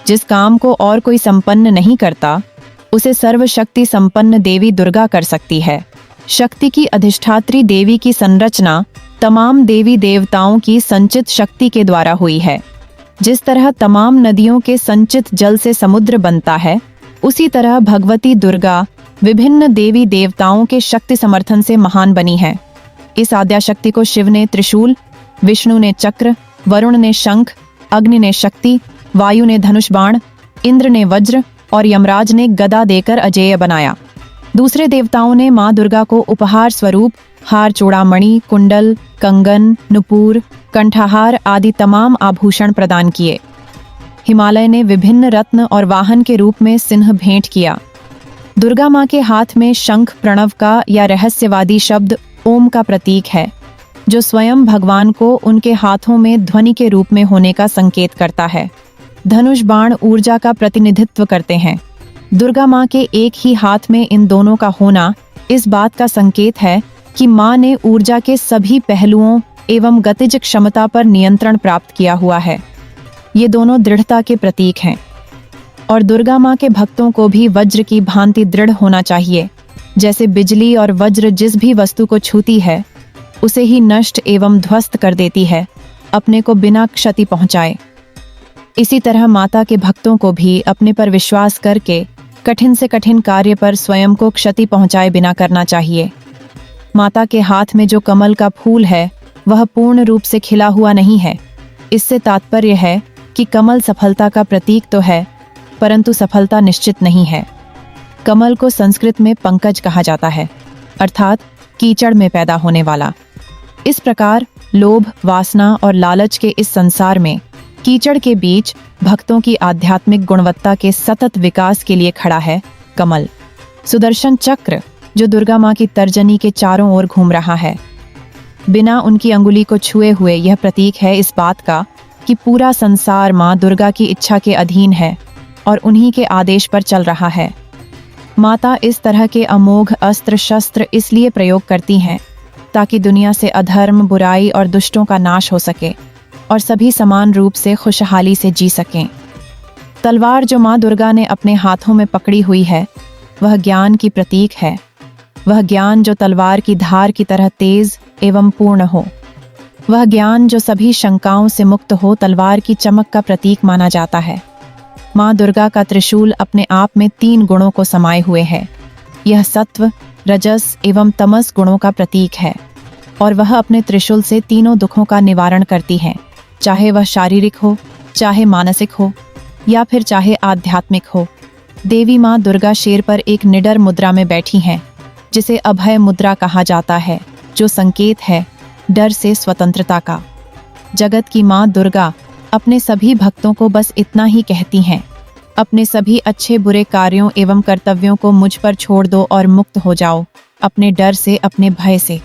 जिस काम को और कोई संपन्न नहीं करता, उसे सर्वशक्ति संपन्न देवी दुर्गा कर सकती है। शक्ति की अधिष्ठात्री देवी की संरचना तमाम देवी देवताओं की संचित शक्ति के द्वारा हुई है। जिस तरह तमाम नदियों के संचित जल से समुद्र बनता है, उसी तरह भगवती दुर्गा विभिन्न देवी देवताओं के शक्ति समर्थन से महान बनी है। इस आद्याशक्ति को शिव ने त्रिशूल, विष्णु ने चक्र, वरुण ने शंख, अग्नि ने शक्ति, वायु ने धनुष बाण, इंद्र ने वज्र और यमराज ने गदा देकर अजेय बनाया। दूसरे देवताओं ने मां दुर्गा को उपहार स्वरूप हार, चूड़ामणि, कुंडल, कंगन, नुपुर, कंठहार आदि तमाम आभूषण प्रदान किए। हिमालय ने विभिन्न रत्न और वाहन के रूप में सिंह भेंट किया। दुर्गा मां के हाथ में शंख प्रणव का या रहस्यवादी शब्द ओम का प्रतीक है, जो स्वयं भगवान को उनके हाथों में ध्वनि के रूप में होने का संकेत करता है। धनुष बाण ऊर्जा का प्रतिनिधित्व करते हैं। दुर्गा मां के एक ही हाथ में इन दोनों का होना इस बात का संकेत है कि मां ने ऊर्जा के सभी पहलुओं एवं गतिज क्षमता पर नियंत्रण प्राप्त किया हुआ है। ये दोनों दृढ़ता के प्रतीक हैं। और दुर्गा मां के भक्तों को भी वज्र की भांति दृढ़ होना चाहिए। जैसे बिजली और वज्र जिस भी वस्तु को छूती है, उसे ही नष्ट एवं ध्वस्त कर देती है, अपने को बिना क्षति पहुंचाए। इसी तरह माता के भक्तों को भी अपने पर विश्वास करके कठिन से कठिन कार्य पर स्वयं को क्षति पहुंचाए बिना करना चाहिए। माता के हाथ में जो कमल का फूल है, वह पूर्ण रूप से खिला हुआ नहीं है। इससे तात्पर्य है कि कमल सफलता का प्रतीक तो है, परंतु सफलता निश्चित नहीं है। कमल को संस्कृत में पंकज कहा जाता है, अर्थात कीचड़ में पैदा होने वाला। इस प्रकार लोभ, वासना और लालच के इस संसार में कीचड़ के बीच भक्तों की आध्यात्मिक गुणवत्ता के सतत विकास के लिए खड़ा है कमल। सुदर्शन चक्र जो दुर्गा मां की तर्जनी के चारों ओर घूम रहा है, बिना उनकी अंगुली को छुए हुए, यह प्रतीक है इस बात का कि पूरा संसार मां दुर्गा की इच्छा के अधीन है और उन्हीं के आदेश पर चल रहा है। माता इस तरह के अमोघ अस्त्र शस्त्र इसलिए प्रयोग करती हैं ताकि दुनिया से अधर्म, बुराई और दुष्टों का नाश हो सके और सभी समान रूप से खुशहाली से जी सकें। तलवार जो मां दुर्गा ने अपने हाथों में पकड़ी हुई है, वह ज्ञान की प्रतीक है। वह ज्ञान जो तलवार की धार की तरह तेज एवं पूर्ण हो, वह ज्ञान जो सभी शंकाओं से मुक्त हो, तलवार की चमक का प्रतीक माना जाता है। मां दुर्गा का त्रिशूल अपने आप में 3 गुणों को समाये हुए है। यह सत्व, रजस एवं तमस गुणों का प्रतीक है और वह अपने त्रिशूल से तीनों दुखों का निवारण करती है, चाहे वह शारीरिक हो, चाहे मानसिक हो या फिर चाहे आध्यात्मिक हो। देवी मां दुर्गा शेर पर एक निडर मुद्रा में बैठी हैं, जिसे अभय मुद्रा कहा जाता है, जो संकेत है डर से स्वतंत्रता का। जगत की मां दुर्गा अपने सभी भक्तों को बस इतना ही कहती हैं, अपने सभी अच्छे बुरे कार्यों एवं कर्तव्यों को मुझ पर छोड़ दो और मुक्त हो जाओ, अपने डर से, अपने भय से।